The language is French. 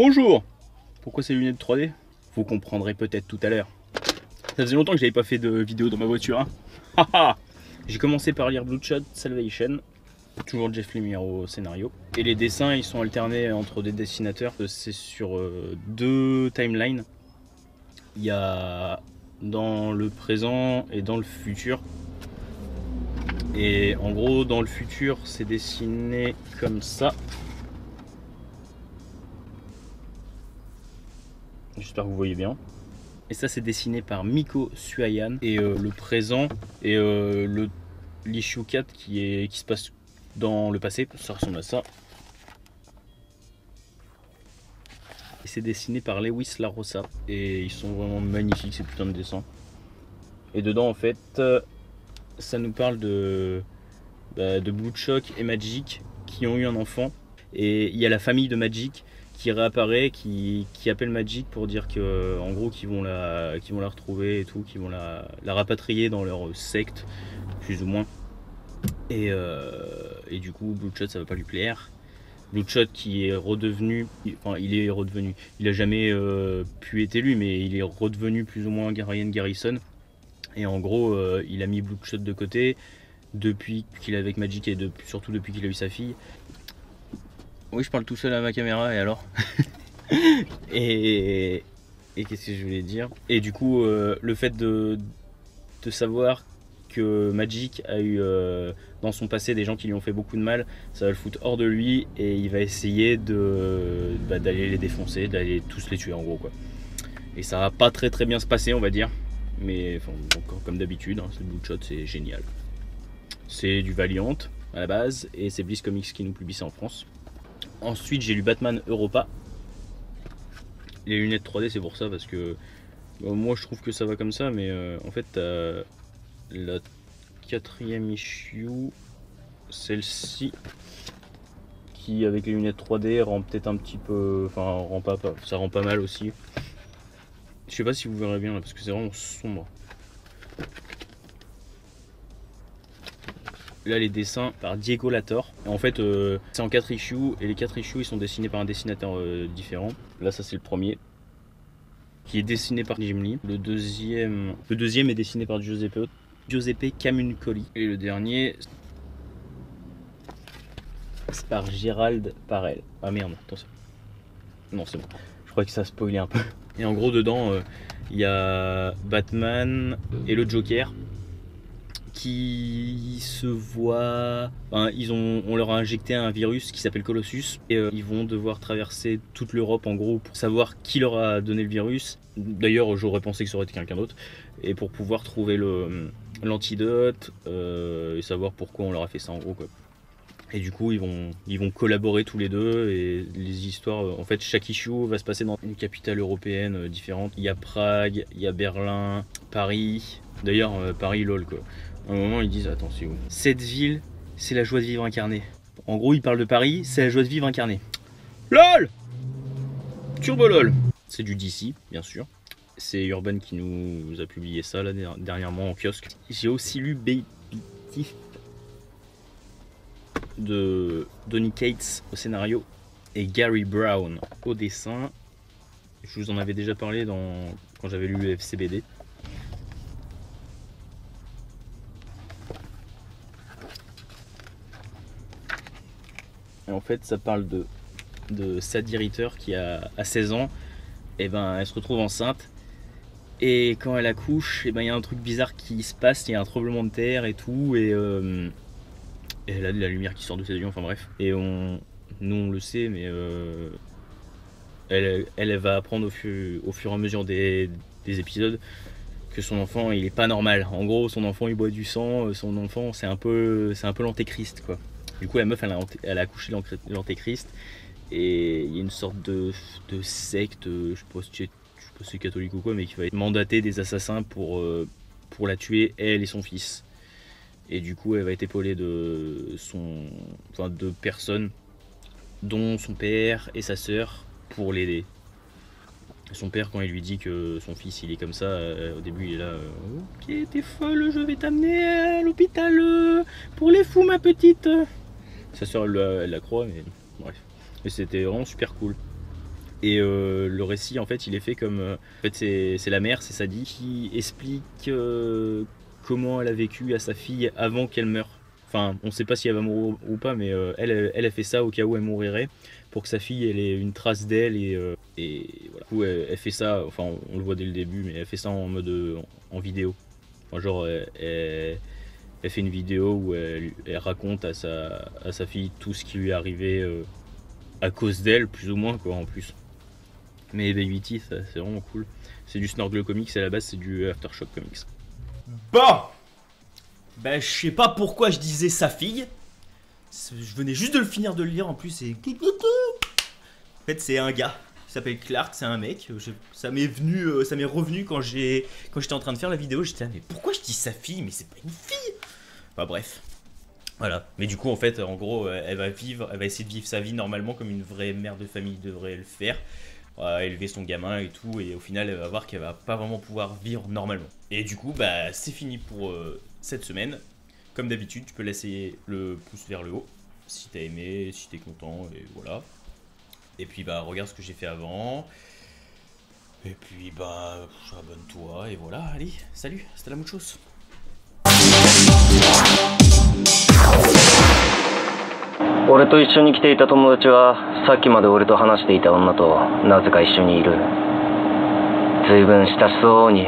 Bonjour! Pourquoi ces lunettes 3D? Vous comprendrez peut-être tout à l'heure. Ça faisait longtemps que j'avais pas fait de vidéo dans ma voiture. Hein. J'ai commencé par lire Bloodshot Salvation, toujours Jeff Lemire au scénario. Et les dessins, ils sont alternés entre des dessinateurs. C'est sur deux timelines. Il y a dans le présent et dans le futur. Et en gros, dans le futur, c'est dessiné comme ça. J'espère que vous voyez bien. Et ça, c'est dessiné par Miko Suayan. Et le présent et l'issue 4 qui se passe dans le passé. Ça ressemble à ça. Et c'est dessiné par Lewis Larosa. Et ils sont vraiment magnifiques, ces putains de dessins. Et dedans, en fait, ça nous parle de Bloodshot et Magik qui ont eu un enfant. Et il y a la famille de Magik qui réapparaît, qui appelle Magik pour dire que, en gros, qu'ils vont la retrouver et tout, qu'ils vont la rapatrier dans leur secte, plus ou moins. Et du coup, Bloodshot, ça va pas lui plaire. Bloodshot qui est redevenu, enfin, il a jamais pu être élu, mais il est redevenu plus ou moins Ryan Garrison. Et en gros, il a mis Bloodshot de côté depuis qu'il est avec Magik et surtout depuis qu'il a eu sa fille. Oui, je parle tout seul à ma caméra, et alors? Et qu'est-ce que je voulais dire? Et du coup, le fait de savoir que Magik a eu dans son passé des gens qui lui ont fait beaucoup de mal, ça va le foutre hors de lui et il va essayer d'aller les défoncer, d'aller tous les tuer en gros, quoi. Et ça va pas très bien se passer, on va dire. Mais enfin, comme d'habitude, hein, c'est Bloodshot, c'est génial. C'est du Valiant à la base et c'est Bliss Comics qui nous publie ça en France. Ensuite, j'ai lu Batman Europa. Les lunettes 3D, c'est pour ça, parce que moi je trouve que ça va comme ça, mais en fait, la 4e issue, celle-ci, qui avec les lunettes 3D rend peut-être un petit peu. Enfin, ça rend pas mal aussi. Je sais pas si vous verrez bien là, parce que c'est vraiment sombre. Là, les dessins par Diego Lator. En fait, c'est en 4 issues et les 4 issues ils sont dessinés par un dessinateur différent. Là, ça c'est le premier qui est dessiné par Jim Lee. Le deuxième est dessiné par Giuseppe Camuncoli. Et le dernier, c'est par Gérald Parel. Ah merde, attention. Non, c'est bon. Je crois que ça spoilait un peu. Et en gros, dedans, il y a Batman et le Joker qui se voient. Enfin, on leur a injecté un virus qui s'appelle Colossus et ils vont devoir traverser toute l'Europe en gros pour savoir qui leur a donné le virus. D'ailleurs, j'aurais pensé que ça aurait été quelqu'un d'autre. Et pour pouvoir trouver l'antidote et savoir pourquoi on leur a fait ça en gros, quoi. Et du coup, ils vont collaborer tous les deux et les histoires, en fait, chaque issue va se passer dans une capitale européenne différente. Il y a Prague, il y a Berlin, Paris. D'ailleurs, Paris, lol, quoi. À un moment, ils disent, attends, c'est où? Cette ville, c'est la joie de vivre incarnée. En gros, ils parlent de Paris, c'est la joie de vivre incarnée. LOL! Turbo LOL! C'est du DC, bien sûr. C'est Urban qui nous a publié ça, là, dernièrement, en kiosque. J'ai aussi lu Baby Teeth de Donny Cates au scénario et Gary Brown au dessin. Je vous en avais déjà parlé quand j'avais lu le FCBD. Et en fait, ça parle de Sadie Ritter qui a 16 ans. Et ben, elle se retrouve enceinte. Et quand elle accouche, et ben, il y a un truc bizarre qui se passe. Il y a un tremblement de terre et tout. Et elle a de la lumière qui sort de ses yeux. Enfin bref. Et nous, on le sait, mais elle va apprendre au fur et à mesure des épisodes que son enfant, il est pas normal. En gros, son enfant, il boit du sang. Son enfant, c'est un peu l'antéchrist, quoi. Du coup, la meuf, elle a accouché l'antéchrist et il y a une sorte de secte, je sais pas si c'est catholique ou quoi, mais qui va être mandaté des assassins pour la tuer, elle et son fils. Et du coup, elle va être épaulée de personnes, dont son père et sa sœur, pour l'aider. Son père, quand il lui dit que son fils il est comme ça, au début il est là, ok, t'es folle, je vais t'amener à l'hôpital pour les fous, ma petite. Sa soeur elle la croit, mais bref. Et c'était vraiment super cool. Et le récit, en fait, il est fait comme... en fait, c'est la mère, c'est Sadie, qui explique comment elle a vécu à sa fille avant qu'elle meure. Enfin, on sait pas si elle va mourir ou pas, mais elle a fait ça au cas où elle mourirait, pour que sa fille elle ait une trace d'elle, et voilà. Du coup, elle fait ça, enfin, on le voit dès le début, mais elle fait ça en mode en vidéo. Enfin, genre, elle fait une vidéo où elle raconte à sa fille tout ce qui lui est arrivé à cause d'elle, plus ou moins, quoi, en plus. Mais Baby Teeth, c'est vraiment cool. C'est du Snorgle Comics, à la base, c'est du Aftershock Comics. Bon, ben je sais pas pourquoi je disais sa fille. Je venais juste de le finir de le lire en plus. Et... en fait, c'est un gars. Il s'appelle Clark, c'est un mec. Ça m'est revenu quand j'étais en train de faire la vidéo. J'étais là, mais pourquoi je dis sa fille? Mais c'est pas une fille. Enfin bref. Voilà. Mais du coup, en fait, en gros, elle va essayer de vivre sa vie normalement comme une vraie mère de famille devrait le faire. Élever son gamin et tout, et au final elle va voir qu'elle va pas vraiment pouvoir vivre normalement. Et du coup bah c'est fini pour cette semaine. Comme d'habitude, tu peux laisser le pouce vers le haut si t'as aimé, si t'es content, et voilà. Et puis bah regarde ce que j'ai fait avant. Et puis bah abonne-toi, et voilà, allez, salut, c'était la muchos. 俺と一緒に来ていた友達はさっきまで俺と話していた女となぜか一緒にいる。随分親しそうに